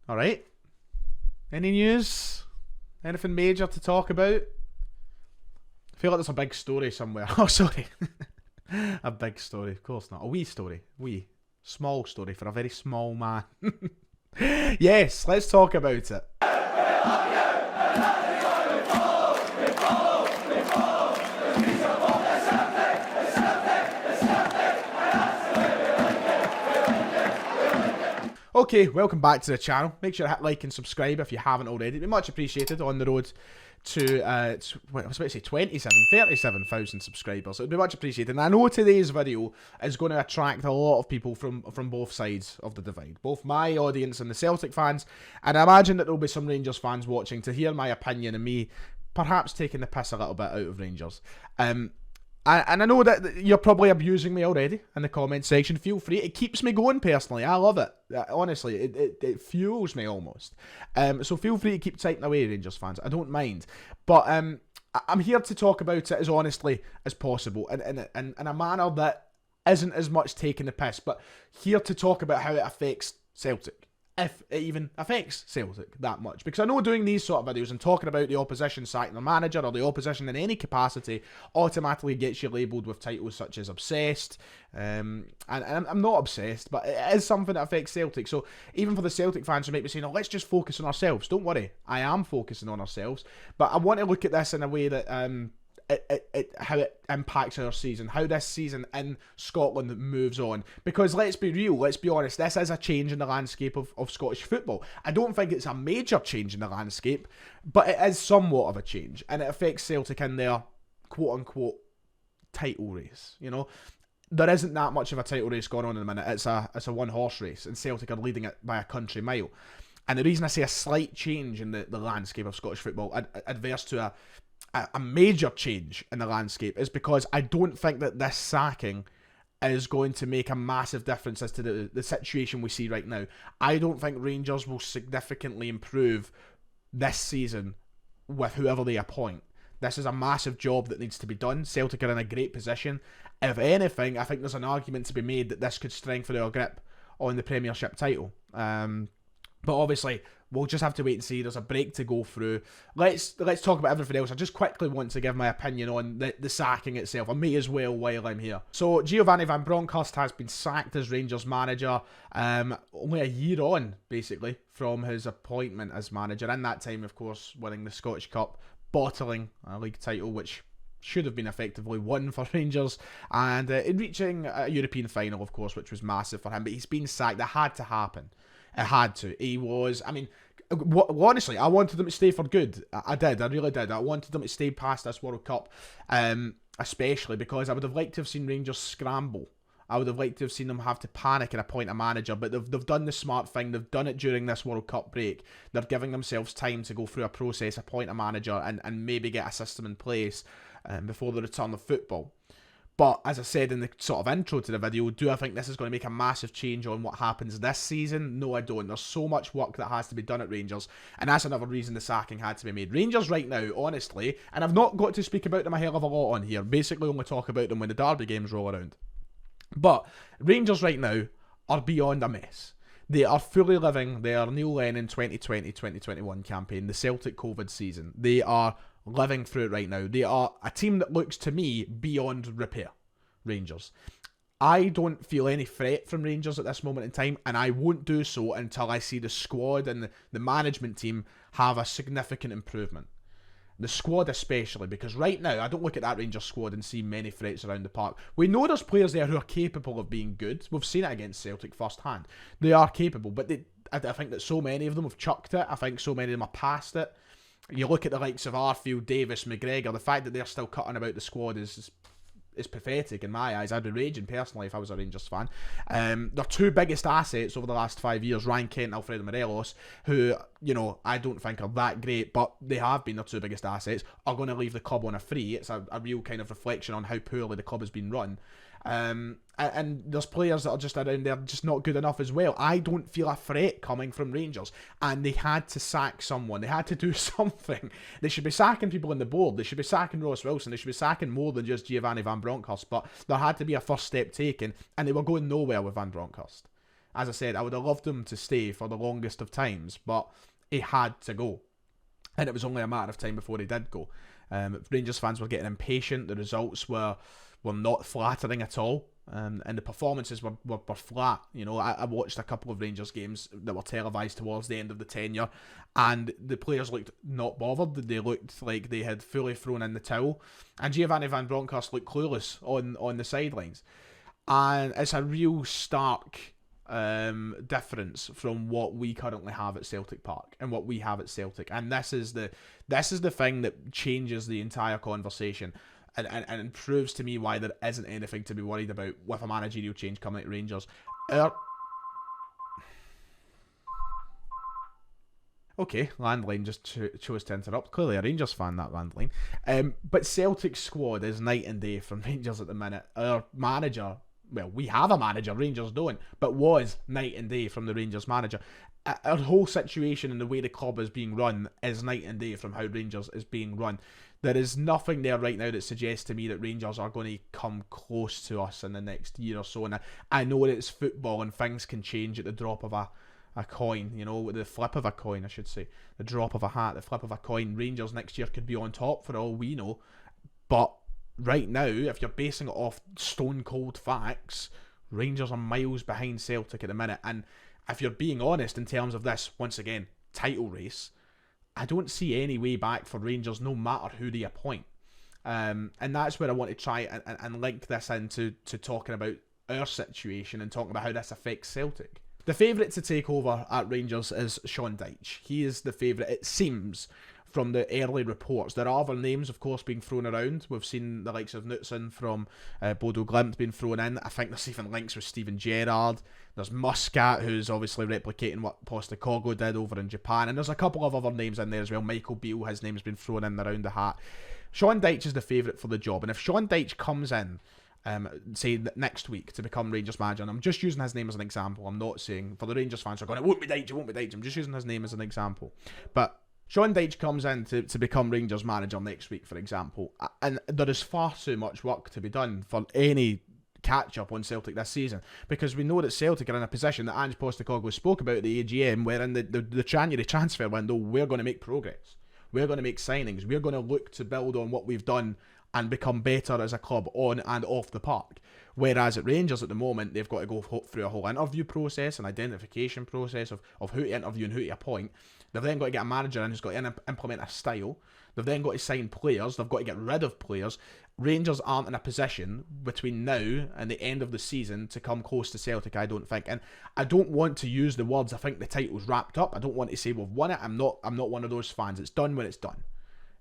Alright. Any news? Anything major to talk about? I feel like there's a big story somewhere. Oh, sorry. A big story. Of course not. A wee story. Wee. Small story for a very small man. Yes, let's talk about it. Okay, welcome back to the channel. Make sure to hit like and subscribe if you haven't already. It'd be much appreciated on the road to, I was about to say 37,000 subscribers. It would be much appreciated. And I know today's video is going to attract a lot of people from both sides of the divide. Both my audience and the Celtic fans. And I imagine that there'll be some Rangers fans watching to hear my opinion and me perhaps taking the piss a little bit out of Rangers. And I know that you're probably abusing me already in the comment section. Feel free. It keeps me going personally. I love it. Honestly, it fuels me almost. So feel free to keep typing away, Rangers fans. I don't mind. But I'm here to talk about it as honestly as possible. And in a manner that isn't as much taking the piss. But here to talk about how it affects Celtic. If it even affects Celtic that much. Because I know doing these sort of videos and talking about the opposition sacking the manager or the opposition in any capacity automatically gets you labelled with titles such as obsessed. And I'm not obsessed, but it is something that affects Celtic. So even for the Celtic fans who might be saying, oh, let's just focus on ourselves. Don't worry, I am focusing on ourselves. But I want to look at this in a way that how it impacts our season, how this season in Scotland moves on. Because let's be real, let's be honest, this is a change in the landscape of Scottish football. I don't think it's a major change in the landscape, but it is somewhat of a change, and it affects Celtic in their quote-unquote title race, you know. There isn't that much of a title race going on in a minute. It's a one-horse race, and Celtic are leading it by a country mile. And the reason I say a slight change in the landscape of Scottish football, adverse to a major change in the landscape, is because I don't think that this sacking is going to make a massive difference as to the situation we see right now. I don't think Rangers will significantly improve this season with whoever they appoint. This is a massive job that needs to be done. Celtic are in a great position. If anything, I think there's an argument to be made that this could strengthen our grip on the Premiership title. But obviously, we'll just have to wait and see. There's a break to go through. Let's talk about everything else. I just quickly want to give my opinion on the sacking itself. I may as well while I'm here. So, Giovanni Van Bronckhorst has been sacked as Rangers manager, only a year on, basically, from his appointment as manager. In that time, of course, winning the Scottish Cup, bottling a league title, which should have been effectively won for Rangers, and in reaching a European final, of course, which was massive for him. But he's been sacked. It had to happen. It had to. He was, I mean, honestly, I wanted them to stay for good. I did. I really did. I wanted them to stay past this World Cup, especially because I would have liked to have seen Rangers scramble. I would have liked to have seen them have to panic and appoint a manager, but they've done the smart thing. They've done it during this World Cup break. They're giving themselves time to go through a process, appoint a manager, and maybe get a system in place before the return of football. But, as I said in the sort of intro to the video, do I think this is going to make a massive change on what happens this season? No, I don't. There's so much work that has to be done at Rangers, and that's another reason the sacking had to be made. Rangers right now, honestly, and I've not got to speak about them a hell of a lot on here, basically only talk about them when the derby games roll around. But, Rangers right now are beyond a mess. They are fully living their Neil Lennon 2020-2021 campaign, the Celtic COVID season. They are living through it right now. They are a team that looks to me beyond repair. Rangers. I don't feel any threat from Rangers at this moment in time, and I won't do so until I see the squad and the management team have a significant improvement. The squad especially, because right now I don't look at that Rangers squad and see many threats around the park. We know there's players there who are capable of being good. We've seen it against Celtic firsthand. They are capable, but I think that so many of them have chucked it. I think so many of them are past it. You look at the likes of Arfield, Davis, McGregor, the fact that they're still cutting about the squad is pathetic in my eyes. I'd be raging personally if I was a Rangers fan. Their two biggest assets over the last 5 years, Ryan Kent and Alfredo Morelos, who, you know, I don't think are that great, but they have been their two biggest assets, are going to leave the club on a free. It's a real kind of reflection on how poorly the club has been run. And there's players that are just around there just not good enough as well. I don't feel a threat coming from Rangers, and they had to sack someone. They had to do something. They should be sacking people on the board. They should be sacking Ross Wilson. They should be sacking more than just Giovanni Van Bronckhorst, but there had to be a first step taken, and they were going nowhere with Van Bronckhorst. As I said, I would have loved him to stay for the longest of times, but he had to go. And it was only a matter of time before he did go. Rangers fans were getting impatient. The results were not flattering at all. And the performances were flat. You know, I watched a couple of Rangers games that were televised towards the end of the tenure, and the players looked not bothered. They looked like they had fully thrown in the towel. And Giovanni Van Bronckhorst looked clueless on the sidelines. And it's a real stark difference from what we currently have at Celtic Park and what we have at Celtic. And this is the thing that changes the entire conversation. And proves to me why there isn't anything to be worried about with a managerial change coming at Rangers. Okay, landline just chose to interrupt. Clearly a Rangers fan, that landline. But Celtic's squad is night and day from Rangers at the minute. Our manager, well, we have a manager, Rangers don't, but was night and day from the Rangers manager. Our whole situation and the way the club is being run is night and day from how Rangers is being run. There is nothing there right now that suggests to me that Rangers are going to come close to us in the next year or so. And I know that it's football and things can change at the drop of a coin, you know, the flip of a coin, I should say. The drop of a hat, the flip of a coin. Rangers next year could be on top for all we know. But right now, if you're basing it off stone cold facts, Rangers are miles behind Celtic at the minute. And if you're being honest in terms of this, once again, title race, I don't see any way back for Rangers no matter who they appoint. And that's where I want to try and link this into talking about our situation and talking about how this affects Celtic. The favourite to take over at Rangers is Sean Dyche. He is the favourite, it seems, from the early reports. There are other names, of course, being thrown around. We've seen the likes of Knutson from Bodo Glimt being thrown in. I think there's even links with Steven Gerrard. There's Muscat, who's obviously replicating what Postecoglou did over in Japan. And there's a couple of other names in there as well. Michael Beale, his name's been thrown in around the hat. Sean Dyche is the favourite for the job. And if Sean Dyche comes in, say next week to become Rangers manager, and I'm just using his name as an example. I'm not saying, for the Rangers fans who are going, it won't be Dyche. I'm just using his name as an example. But Sean Dyche comes in to become Rangers manager next week, for example, and there is far too much work to be done for any catch-up on Celtic this season, because we know that Celtic are in a position that Ange Postecoglou spoke about at the AGM, where in the January transfer window, we're going to make progress. We're going to make signings. We're going to look to build on what we've done and become better as a club on and off the park. Whereas at Rangers at the moment, they've got to go through a whole interview process, an identification process of who to interview and who to appoint. They've then got to get a manager in who's got to implement a style. They've then got to sign players. They've got to get rid of players. Rangers aren't in a position between now and the end of the season to come close to Celtic, I don't think. And I don't want to use the words, I think the title's wrapped up. I don't want to say we've won it. I'm not one of those fans. It's done when it's done.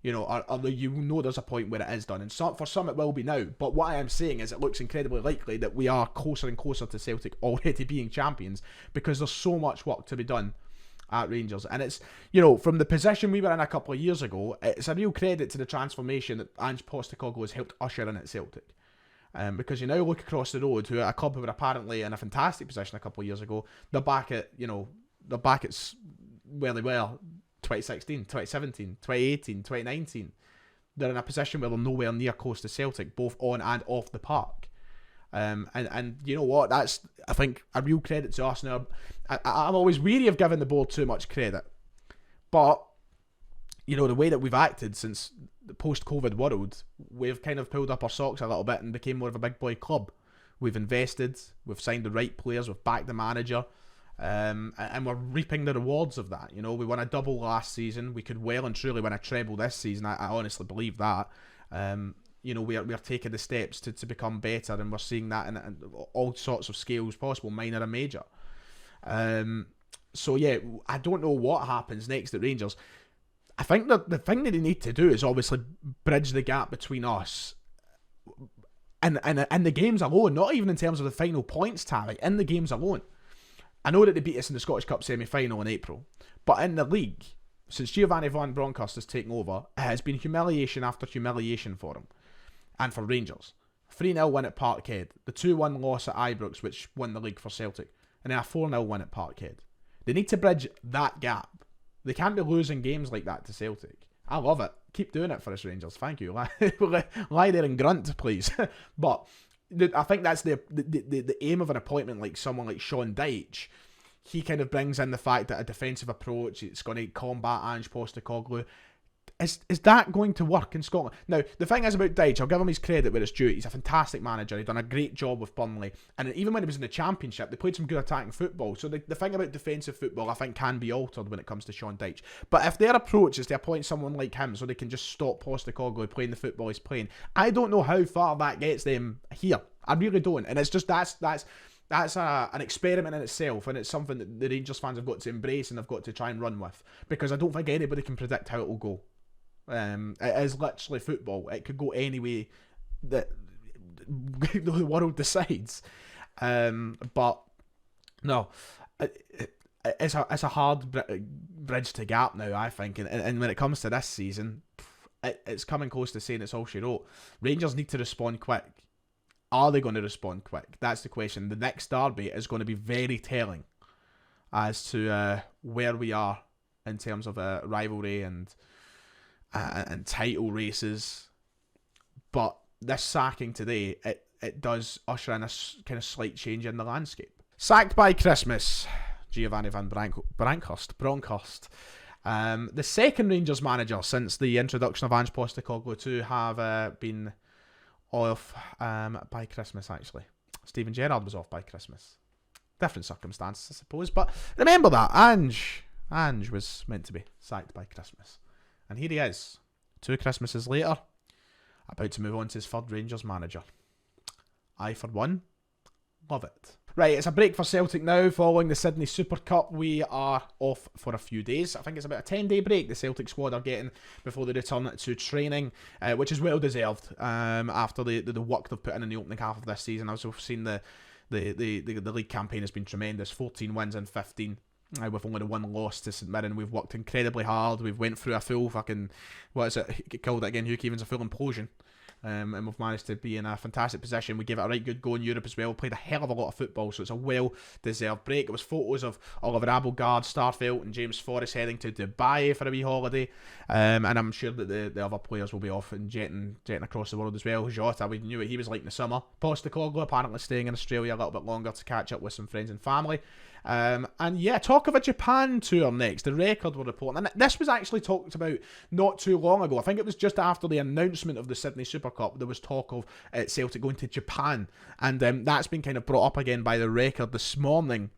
You know, or you know there's a point where it is done. And for some it will be now. But what I am saying is it looks incredibly likely that we are closer and closer to Celtic already being champions, because there's so much work to be done at Rangers. And it's, you know, from the position we were in a couple of years ago, it's a real credit to the transformation that Ange Postecoglou has helped usher in at Celtic. Because you now look across the road to a club who were apparently in a fantastic position a couple of years ago. They're back at where they were 2016, 2017, 2018, 2019. They're in a position where they're nowhere near close to Celtic, both on and off the park. And you know what? That's, I think, a real credit to us. Now, I'm always weary of giving the board too much credit. But, you know, the way that we've acted since the post-COVID world, we've kind of pulled up our socks a little bit and became more of a big boy club. We've invested, we've signed the right players, we've backed the manager, and we're reaping the rewards of that. You know, we won a double last season. We could well and truly win a treble this season. I honestly believe that. You know, we are taking the steps to become better, and we're seeing that in all sorts of scales possible, minor and major. So yeah, I don't know what happens next at Rangers. I think that the thing that they need to do is obviously bridge the gap between us and the games alone, not even in terms of the final points tally, in the games alone. I know that they beat us in the Scottish Cup semi-final in April, but in the league, since Giovanni Van Bronckhorst has taken over, it has been humiliation after humiliation for him. And for Rangers. 3-0 win at Parkhead. The 2-1 loss at Ibrox, which won the league for Celtic. And then a 4-0 win at Parkhead. They need to bridge that gap. They can't be losing games like that to Celtic. I love it. Keep doing it for us, Rangers. Thank you. Lie there and grunt, please. But I think that's the aim of an appointment like someone like Sean Dyche. He kind of brings in the fact that a defensive approach, it's going to combat Ange Postecoglou. Is that going to work in Scotland? Now, the thing is about Dyche, I'll give him his credit where it's due. He's a fantastic manager. He's done a great job with Burnley. And even when he was in the Championship, they played some good attacking football. So the thing about defensive football, I think, can be altered when it comes to Sean Dyche. But if their approach is to appoint someone like him so they can just stop Postecoglou playing the football he's playing, I don't know how far that gets them here. I really don't. And it's just that's an experiment in itself, and it's something that the Rangers fans have got to embrace and have got to try and run with, because I don't think anybody can predict how it will go. It is literally football. It could go any way that the world decides. But no, it's a hard bridge to gap now, I think. And when it comes to this season, it's coming close to saying it's all she wrote. Rangers need to respond quick. Are they going to respond quick? That's the question. The next derby is going to be very telling as to where we are in terms of rivalry and title races. But this sacking today, it does usher in a kind of slight change in the landscape. Sacked by Christmas, Giovanni van Bronckhorst. The second Rangers manager since the introduction of Ange Postecoglou to have been off by Christmas, actually. Steven Gerrard was off by Christmas. Different circumstances, I suppose. But remember that. Ange was meant to be sacked by Christmas. And here he is, 2 Christmases later, about to move on to his third Rangers manager. I, for one, love it. Right, it's a break for Celtic now. Following the Sydney Super Cup, we are off for a few days. I think it's about a 10-day break the Celtic squad are getting before they return to training, which is well deserved after the work they've put in the opening half of this season. As we've seen, the league campaign has been tremendous. 14 wins in 15. With only 1 loss to St Mirren. We've worked incredibly hard. We've went through a full fucking, what is it, called it again, Hugh Keevins, a full implosion. And we've managed to be in a fantastic position. We gave it a right good go in Europe as well. Played a hell of a lot of football, so it's a well-deserved break. It was photos of Oliver Abelgard, Starfelt and James Forrest heading to Dubai for a wee holiday. And I'm sure that the other players will be off and jetting across the world as well. Jota, we knew what he was like in the summer. Postecoglou apparently staying in Australia a little bit longer to catch up with some friends and family. And yeah, talk of a Japan tour next. The Record were reporting, and this was actually talked about not too long ago. I think it was just after the announcement of the Sydney Super Cup. There was talk of Celtic going to Japan, and that's been kind of brought up again by the Record this morning.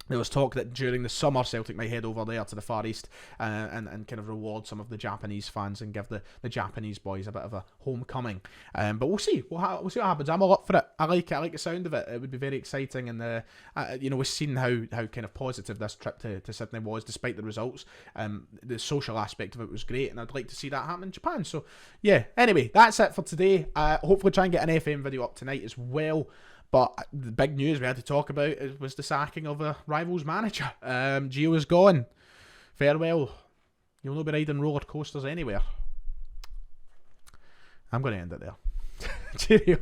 There was talk that during the summer Celtic might head over there to the Far East and kind of reward some of the Japanese fans and give the Japanese boys a bit of a homecoming. But we'll see. We'll see what happens. I'm all up for it. I like it. I like the sound of it. It would be very exciting. And we've seen how kind of positive this trip to Sydney was, despite the results. The social aspect of it was great, and I'd like to see that happen in Japan. So yeah. Anyway, that's it for today. Hopefully try and get an FM video up tonight as well. But the big news we had to talk about was the sacking of a Rivals manager. Gio is gone. Farewell. You'll not be riding roller coasters anywhere. I'm going to end it there. Cheerio.